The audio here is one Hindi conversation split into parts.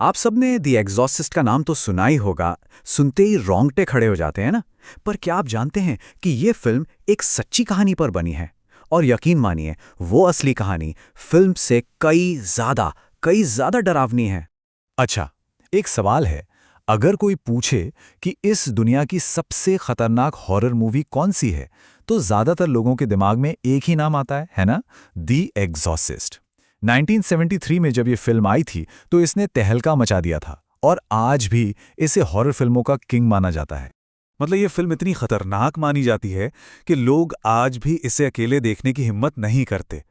आप सबने द एग्जॉर्सिस्ट का नाम तो सुना ही होगा। सुनते ही रोंगटे खड़े हो जाते हैं ना। पर क्या आप जानते हैं कि ये फिल्म एक सच्ची कहानी पर बनी है? और यकीन मानिए, वो असली कहानी फिल्म से कई ज्यादा डरावनी है। अच्छा, एक सवाल है। अगर कोई पूछे कि इस दुनिया की सबसे खतरनाक हॉरर मूवी कौन सी है, तो ज्यादातर लोगों के दिमाग में एक ही नाम आता है ना? The Exorcist. 1973 में जब ये फिल्म आई थी, तो इसने तहलका मचा दिया था और आज भी इसे हॉरर फिल्मों का किंग माना जाता है। मतलब ये फिल्म इतनी खतरनाक मानी जाती है कि लोग आज भी इसे अकेले देखने की हिम्मत नहीं करते।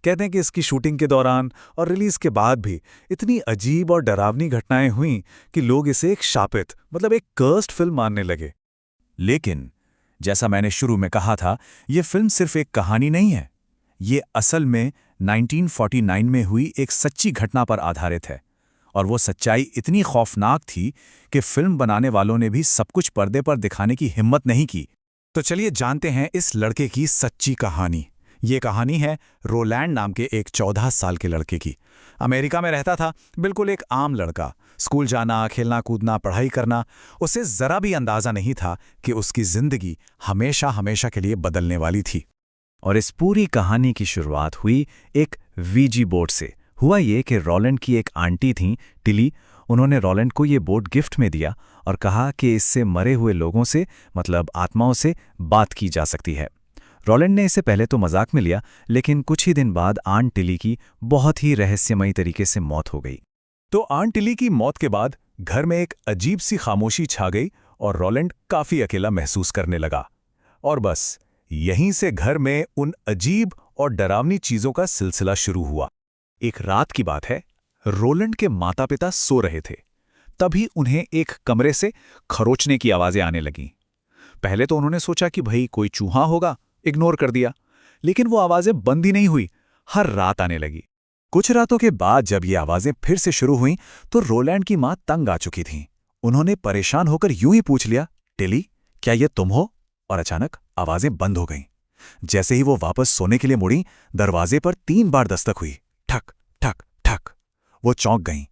कहते हैं कि इसकी शूटिंग के दौरान और रिलीज के बाद भी इतनी अजीब और डरावनी घटनाएं हुईं कि लोग इसे एक शापित एक कर्स्ड फिल्म मानने लगे। लेकिन जैसा मैंने शुरू में कहा था, यह फिल्म सिर्फ एक कहानी नहीं है। ये असल में 1949 में हुई एक सच्ची घटना पर आधारित है। और वो सच्चाई इतनी खौफनाक थी कि फिल्म बनाने वालों ने भी सब कुछ पर्दे पर दिखाने की हिम्मत नहीं की। तो चलिए जानते हैं इस लड़के की सच्ची कहानी। ये कहानी है रोलैंड नाम के एक 14 साल के लड़के की। अमेरिका में रहता था, बिल्कुल एक आम लड़का। स्कूल जाना, खेलना कूदना, पढ़ाई करना, उसे जरा भी अंदाजा नहीं था कि उसकी जिंदगी हमेशा हमेशा के लिए बदलने वाली थी। और इस पूरी कहानी की शुरुआत हुई एक वीजी बोर्ड से। हुआ ये कि रोलैंड की एक आंटी थीं, टिली। उन्होंने रोलैंड को ये बोर्ड गिफ्ट में दिया और कहा कि इससे मरे हुए लोगों से, मतलब आत्माओं से, बात की जा सकती है। रोलैंड ने इसे पहले तो मजाक में लिया, लेकिन कुछ ही दिन बाद आंट टिली की बहुत ही रहस्यमयी तरीके से मौत हो गई। तो आंट टिली की मौत के बाद घर में एक अजीब सी खामोशी छा गई और रोलैंड काफी अकेला महसूस करने लगा। और बस यहीं से घर में उन अजीब और डरावनी चीजों का सिलसिला शुरू हुआ। एक रात की बात है, रोलैंड के माता पिता सो रहे थे। तभी उन्हें एक कमरे से खरोचने की आवाजें आने लगीं। पहले तो उन्होंने सोचा कि भाई कोई चूहा होगा, इग्नोर कर दिया। लेकिन वो आवाजें बंद ही नहीं हुई, हर रात आने लगी। कुछ रातों के बाद जब ये आवाजें फिर से शुरू हुईं, तो रोलैंड की मां तंग आ चुकी थीं। उन्होंने परेशान होकर यूं ही पूछ लिया, टिली, क्या ये तुम हो? और अचानक आवाजें बंद हो गईं। जैसे ही वो वापस सोने के लिए मुड़ी, दरवाजे पर 3 बार दस्तक हुई। ठक ठक ठक। वो चौंक गईं।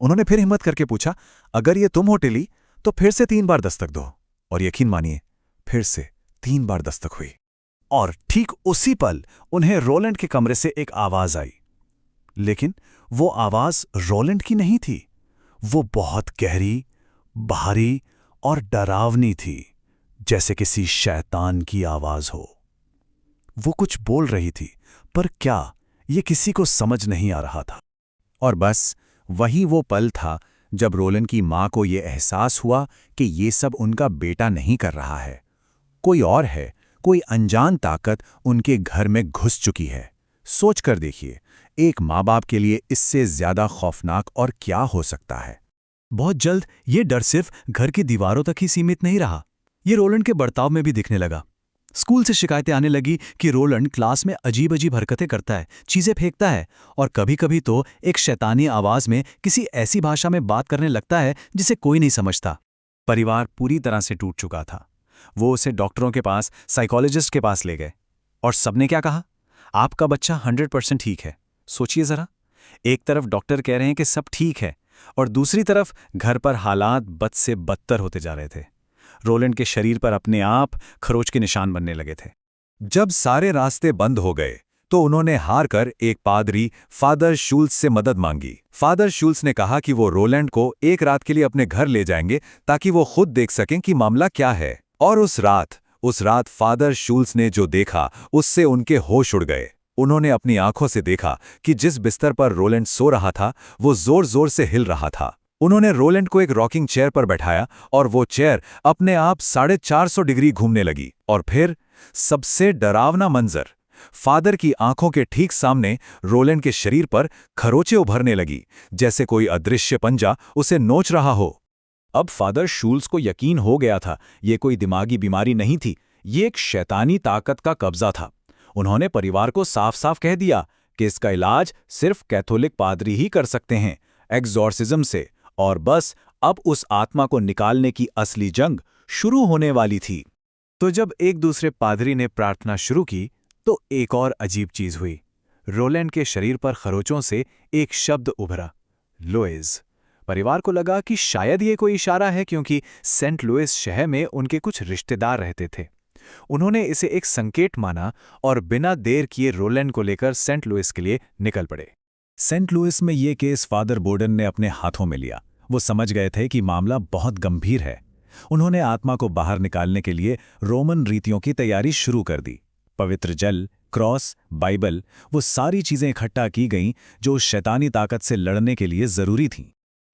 उन्होंने फिर हिम्मत करके पूछा, अगर ये तुम हो टिली, तो फिर से 3 बार दस्तक दो। और यकीन मानिए, फिर से 3 बार दस्तक हुई। और ठीक उसी पल उन्हें रोलैंड के कमरे से एक आवाज आई। लेकिन वो आवाज रोलैंड की नहीं थी। वो बहुत गहरी, भारी और डरावनी थी, जैसे किसी शैतान की आवाज हो। वो कुछ बोल रही थी, पर क्या, ये किसी को समझ नहीं आ रहा था। और बस वही वो पल था जब रोलैंड की मां को ये एहसास हुआ कि ये सब उनका बेटा नहीं कर रहा है। कोई और है, कोई अनजान ताकत उनके घर में घुस चुकी है। सोच कर देखिए, एक माँ बाप के लिए इससे ज्यादा खौफनाक और क्या हो सकता है। बहुत जल्द ये डर सिर्फ घर की दीवारों तक ही सीमित नहीं रहा। ये रोलैंड के बर्ताव में भी दिखने लगा। स्कूल से शिकायतें आने लगी कि रोलैंड क्लास में अजीब अजीब हरकतें करता है, चीजें फेंकता है और कभी कभी तो एक शैतानी आवाज में किसी ऐसी भाषा में बात करने लगता है जिसे कोई नहीं समझता। परिवार पूरी तरह से टूट चुका था। वो उसे डॉक्टरों के पास, साइकोलॉजिस्ट के पास ले गए। और सबने क्या कहा? आपका बच्चा 100% ठीक है। सोचिए जरा, एक तरफ डॉक्टर कह रहे हैं कि सब ठीक है, और दूसरी तरफ घर पर हालात बद से बदतर होते जा रहे थे। रोलैंड के शरीर पर अपने आप खरोच के निशान बनने लगे थे। जब सारे रास्ते बंद हो गए, तो उन्होंने हार कर एक पादरी, फादर शूल्स से मदद मांगी। फादर शूल्स ने कहा कि वो रोलैंड को एक रात के लिए अपने घर ले जाएंगे, ताकि वो खुद देख सकें कि मामला क्या है। और उस रात फादर शूल्स ने जो देखा, उससे उनके होश उड़ गए। उन्होंने अपनी आंखों से देखा कि जिस बिस्तर पर रोलैंड सो रहा था, वो जोर जोर से हिल रहा था। उन्होंने रोलैंड को एक रॉकिंग चेयर पर बैठाया और वो चेयर अपने आप 450 डिग्री घूमने लगी। और फिर सबसे डरावना मंजर, फादर की आंखों के ठीक सामने रोलैंड के शरीर पर खरोंचें उभरने लगी, जैसे कोई अदृश्य पंजा उसे नोच रहा हो। अब फादर शूल्स को यकीन हो गया था, ये कोई दिमागी बीमारी नहीं थी, ये एक शैतानी ताकत का कब्जा था। उन्होंने परिवार को साफ साफ कह दिया कि इसका इलाज सिर्फ कैथोलिक पादरी ही कर सकते हैं, एग्जॉर्सिज्म से। और बस अब उस आत्मा को निकालने की असली जंग शुरू होने वाली थी। तो जब एक दूसरे पादरी ने प्रार्थना शुरू की, तो एक और अजीब चीज हुई। रोलैंड के शरीर पर खरोंचों से एक शब्द उभरा, लोएज। परिवार को लगा कि शायद ये कोई इशारा है, क्योंकि सेंट लुइस शहर में उनके कुछ रिश्तेदार रहते थे। उन्होंने इसे एक संकेत माना और बिना देर किए रोलैंड को लेकर सेंट लुइस के लिए निकल पड़े। सेंट लुइस में ये केस फादर बोर्डन ने अपने हाथों में लिया। वो समझ गए थे कि मामला बहुत गंभीर है। उन्होंने आत्मा को बाहर निकालने के लिए रोमन रीतियों की तैयारी शुरू कर दी। पवित्र जल, क्रॉस, बाइबल, वो सारी चीजें इकट्ठा की गईं जो उस शैतानी ताकत से लड़ने के लिए जरूरी थीं।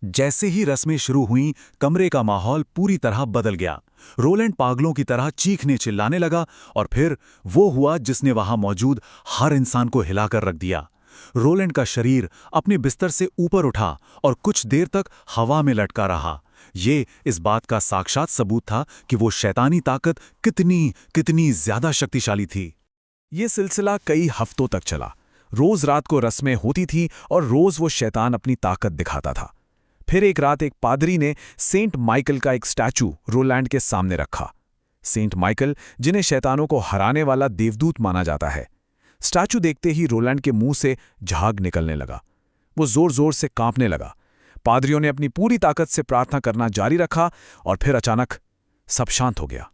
जैसे ही रस्में शुरू हुईं, कमरे का माहौल पूरी तरह बदल गया। रोलैंड पागलों की तरह चीखने चिल्लाने लगा और फिर वो हुआ जिसने वहां मौजूद हर इंसान को हिलाकर रख दिया। रोलैंड का शरीर अपने बिस्तर से ऊपर उठा और कुछ देर तक हवा में लटका रहा। ये इस बात का साक्षात सबूत था कि वो शैतानी ताकत कितनी ज्यादा शक्तिशाली थी। ये सिलसिला कई हफ्तों तक चला। रोज रात को रस्में होती थीं और रोज वो शैतान अपनी ताकत दिखाता था। फिर एक रात एक पादरी ने सेंट माइकल का एक स्टैचू रोलैंड के सामने रखा। सेंट माइकल, जिन्हें शैतानों को हराने वाला देवदूत माना जाता है। स्टैचू देखते ही रोलैंड के मुंह से झाग निकलने लगा। वो जोर जोर से कांपने लगा। पादरियों ने अपनी पूरी ताकत से प्रार्थना करना जारी रखा और फिर अचानक सब शांत हो गया।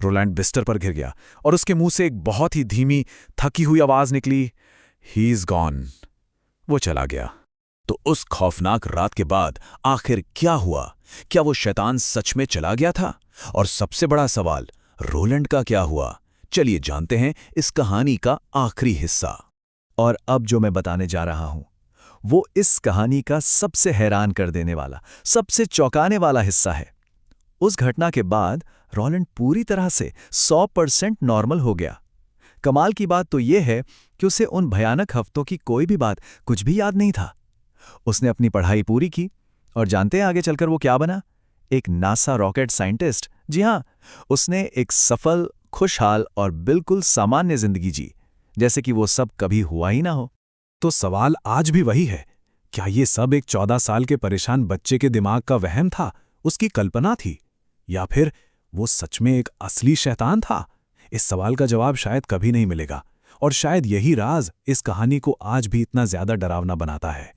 रोलैंड बिस्तर पर गिर गया और उसके मुंह से एक बहुत ही धीमी, थकी हुई आवाज निकली, ही इज गॉन। वो चला गया। तो उस खौफनाक रात के बाद आखिर क्या हुआ? क्या वो शैतान सच में चला गया था? और सबसे बड़ा सवाल, रोलैंड का क्या हुआ? चलिए जानते हैं इस कहानी का आखिरी हिस्सा। और अब जो मैं बताने जा रहा हूं, वो इस कहानी का सबसे हैरान कर देने वाला, सबसे चौंकाने वाला हिस्सा है। उस घटना के बाद रोलैंड पूरी तरह से 100% नॉर्मल हो गया। कमाल की बात तो यह है कि उसे उन भयानक हफ्तों की कोई भी बात, कुछ भी याद नहीं था। उसने अपनी पढ़ाई पूरी की और जानते हैं आगे चलकर वो क्या बना? एक नासा रॉकेट साइंटिस्ट। जी हां, उसने एक सफल, खुशहाल और बिल्कुल सामान्य जिंदगी जी, जैसे कि वो सब कभी हुआ ही ना हो। तो सवाल आज भी वही है, क्या ये सब एक 14 साल के परेशान बच्चे के दिमाग का वहम था, उसकी कल्पना थी, या फिर वो सच में एक असली शैतान था? इस सवाल का जवाब शायद कभी नहीं मिलेगा, और शायद यही राज इस कहानी को आज भी इतना ज्यादा डरावना बनाता है।